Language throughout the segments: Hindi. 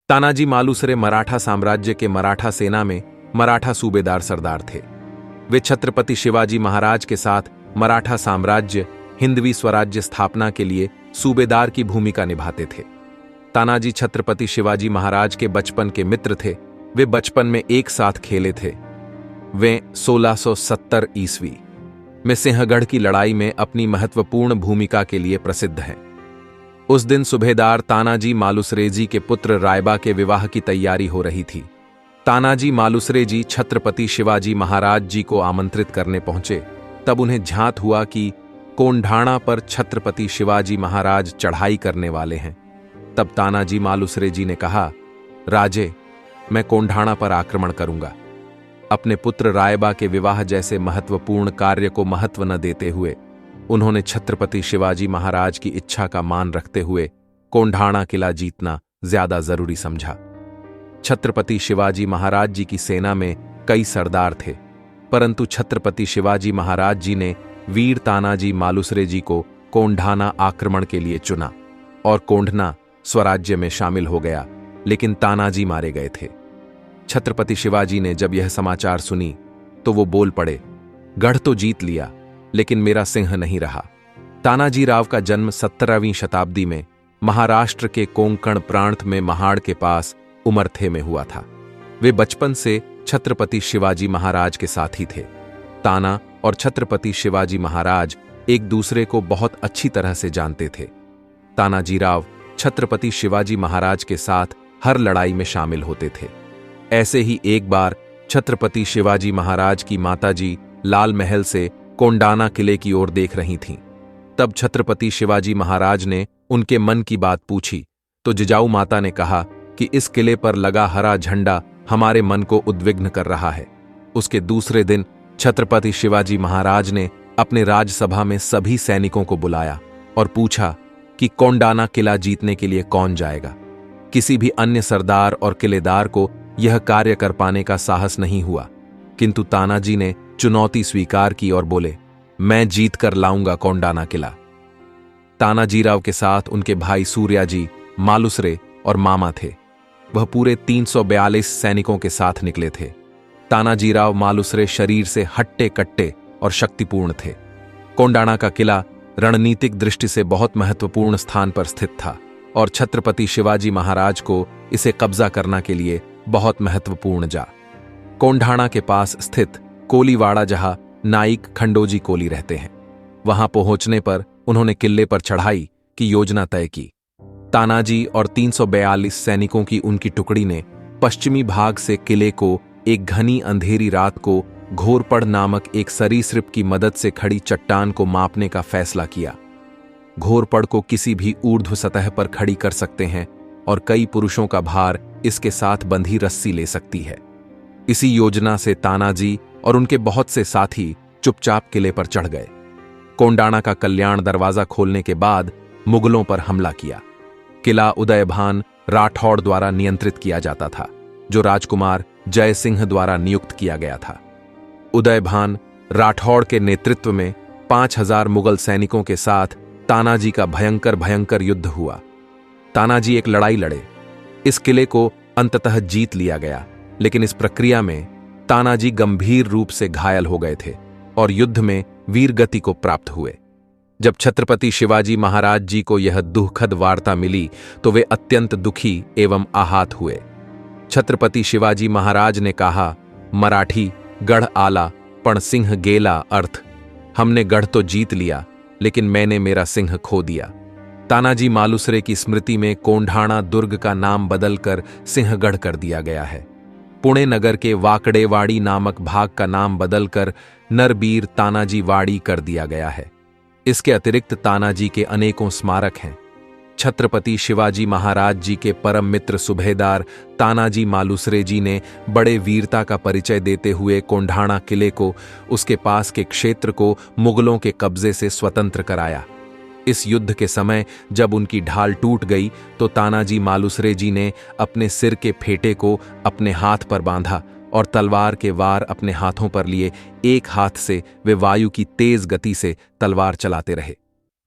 तानाजी मालुसरे मराठा साम्राज्य के मराठा सेना में मराठा सूबेदार सरदार थे। वे छत्रपति शिवाजी महाराज के साथ मराठा साम्राज्य हिंदवी स्वराज्य स्थापना के लिए सूबेदार की भूमिका निभाते थे। तानाजी छत्रपति शिवाजी महाराज के बचपन के मित्र थे। वे बचपन में एक साथ खेले थे। वे 1670 ईस्वी में सिंहगढ़ की लड़ाई में अपनी महत्वपूर्ण भूमिका के लिए प्रसिद्ध हैं। उस दिन सूबेदार तानाजी मालुसरे जी के पुत्र रायबा के विवाह की तैयारी हो रही थी। तानाजी मालुसरे जी छत्रपति शिवाजी महाराज जी को आमंत्रित करने पहुंचे। तब उन्हें ज्ञात हुआ कि कोंढाणा पर छत्रपति शिवाजी महाराज चढ़ाई करने वाले हैं। तब तानाजी मालुसरे जी ने कहा, राजे, मैं कोंढाणा पर आक्रमण करूंगा। अपने पुत्र रायबा के विवाह जैसे महत्वपूर्ण कार्य को महत्व न देते हुए उन्होंने छत्रपति शिवाजी महाराज की इच्छा का मान रखते हुए कोंढाणा किला जीतना ज्यादा जरूरी समझा। छत्रपति शिवाजी महाराज जी की सेना में कई सरदार थे, परंतु छत्रपति शिवाजी महाराज जी ने वीर तानाजी मालुसरे जी को कोंढाणा आक्रमण के लिए चुना और कोंढना स्वराज्य में शामिल हो गया, लेकिन तानाजी मारे गए थे। छत्रपति शिवाजी ने जब यह समाचार सुनी तो वो बोल पड़े, गढ़ तो जीत लिया, लेकिन मेरा सिंह नहीं रहा। तानाजी राव का जन्म 17वीं शताब्दी में महाराष्ट्र के कोंकण प्रांत में महाड़ के पास उमरथे में हुआ था। वे बचपन से छत्रपति शिवाजी महाराज के साथी थे। ताना और छत्रपति शिवाजी महाराज एक दूसरे को बहुत अच्छी तरह से जानते थे। तानाजी राव छत्रपति शिवाजी महाराज के साथ हर लड़ाई में शामिल होते थे। ऐसे ही एक बार छत्रपति शिवाजी महाराज की माताजी लाल महल से कोंढाणा किले की ओर देख रही थीं। तब छत्रपति शिवाजी महाराज ने उनके मन की बात पूछी तो जिजाऊ माता ने कहा कि इस किले पर लगा हरा झंडा हमारे मन को उद्विग्न कर रहा है। उसके दूसरे दिन छत्रपति शिवाजी महाराज ने अपने राजसभा में सभी सैनिकों को बुलाया और पूछा कि कोंढाणा किला जीतने के लिए कौन जाएगा। किसी भी अन्य सरदार और किलेदार को यह कार्य कर पाने का साहस नहीं हुआ, किंतु तानाजी ने चुनौती स्वीकार की और बोले, मैं जीत कर लाऊंगा कोंढाणा किला। तानाजी राव के साथ उनके भाई सूर्याजी मालुसरे और मामा थे। वह पूरे 342 सैनिकों के साथ निकले थे। तानाजी राव मालुसरे शरीर से हट्टे कट्टे और शक्तिपूर्ण थे। कोंढाणा का किला रणनीतिक दृष्टि से बहुत महत्वपूर्ण स्थान पर स्थित था और छत्रपति शिवाजी महाराज को इसे कब्जा करना के लिए बहुत महत्वपूर्ण जा। कोंढाणा के पास स्थित कोलीवाड़ा, जहां नाइक खंडोजी कोली रहते हैं, वहां पहुंचने पर उन्होंने किले पर चढ़ाई की योजना तय की। तानाजी और 342 सैनिकों की उनकी टुकड़ी ने पश्चिमी भाग से किले को एक घनी अंधेरी रात को घोरपड़ नामक एक सरीसृप की मदद से खड़ी चट्टान को मापने का फैसला किया। घोरपड़ को किसी भी ऊर्ध्व सतह पर खड़ी कर सकते हैं और कई पुरुषों का भार इसके साथ बंधी रस्सी ले सकती है। इसी योजना से तानाजी और उनके बहुत से साथी चुपचाप किले पर चढ़ गए। कोंढाणा का कल्याण दरवाजा खोलने के बाद मुगलों पर हमला किया। किला उदयभान राठौड़ द्वारा नियंत्रित किया जाता था, जो राजकुमार जय सिंह द्वारा नियुक्त किया गया था। उदयभान राठौड़ के नेतृत्व में 5000 मुगल सैनिकों के साथ तानाजी का भयंकर युद्ध हुआ। तानाजी एक लड़ाई लड़े। इस किले को अंततः जीत लिया गया, लेकिन इस प्रक्रिया में तानाजी गंभीर रूप से घायल हो गए थे और युद्ध में वीरगति को प्राप्त हुए। जब छत्रपति शिवाजी महाराज जी को यह दुखद वार्ता मिली तो वे अत्यंत दुखी एवं आहत हुए। छत्रपति शिवाजी महाराज ने कहा, मराठी गढ़ आला पण सिंह गेला, अर्थ हमने गढ़ तो जीत लिया, लेकिन मैंने मेरा सिंह खो दिया। तानाजी मालुसरे की स्मृति में कोंढाणा दुर्ग का नाम बदलकर सिंहगढ़ कर दिया गया है। पुणे नगर के वाकड़ेवाड़ी नामक भाग का नाम बदलकर नरबीर तानाजी वाड़ी कर दिया गया है। इसके अतिरिक्त तानाजी के अनेकों स्मारक हैं। छत्रपति शिवाजी महाराज जी के परम मित्र सूबेदार तानाजी मालुसरे जी ने बड़े वीरता का परिचय देते हुए कोंढाणा किले को, उसके पास के क्षेत्र को मुगलों के कब्जे से स्वतंत्र कराया। इस युद्ध के समय जब उनकी ढाल टूट गई तो तानाजी मालुसरे जी ने अपने सिर के फेटे को अपने हाथ पर बांधा और तलवार के वार अपने हाथों पर लिए एक हाथ से वे वायु की तेज गति से तलवार चलाते रहे।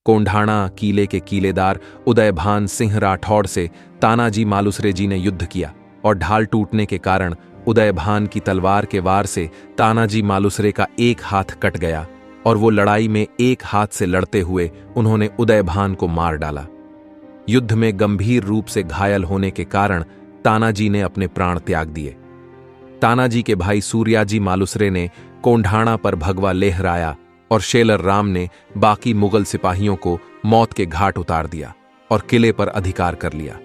कोंढाणा किले के किलेदार उदयभान सिंह राठौड़ से तानाजी मालुसरे जी ने युद्ध किया और ढाल टूटने के कारण उदयभान की तलवार के वार से तानाजी मालुसरे का एक हाथ कट गया और वो लड़ाई में एक हाथ से लड़ते हुए उन्होंने उदयभान को मार डाला। युद्ध में गंभीर रूप से घायल होने के कारण तानाजी ने अपने प्राण त्याग दिए। तानाजी के भाई सूर्याजी मालुसरे ने कोंढाणा पर भगवा लहराया और शेलर राम ने बाकी मुगल सिपाहियों को मौत के घाट उतार दिया और किले पर अधिकार कर लिया।